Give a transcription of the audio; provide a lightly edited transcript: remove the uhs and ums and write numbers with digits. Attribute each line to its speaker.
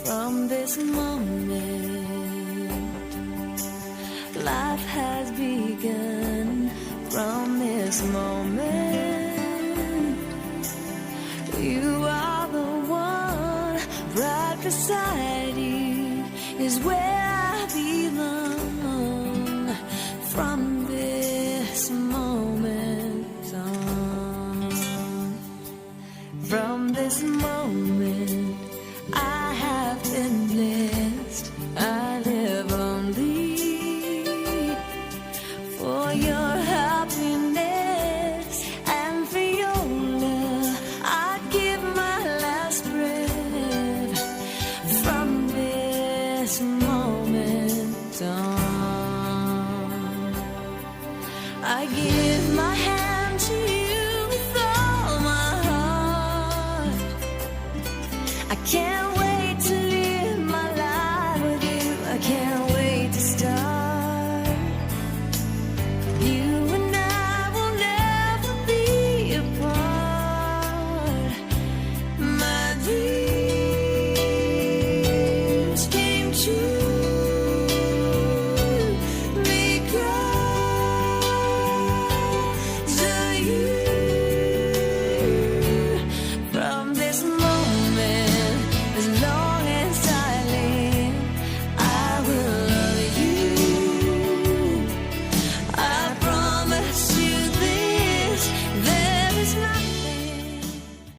Speaker 1: from this moment. Life has begun from this moment. You are the one, right beside you is where I belong. From this moment on, from this moment I have been blessed. I live only for your happiness and for your love. I'd give my last breath. From this moment on, I give my hand to you with all my heart. I can't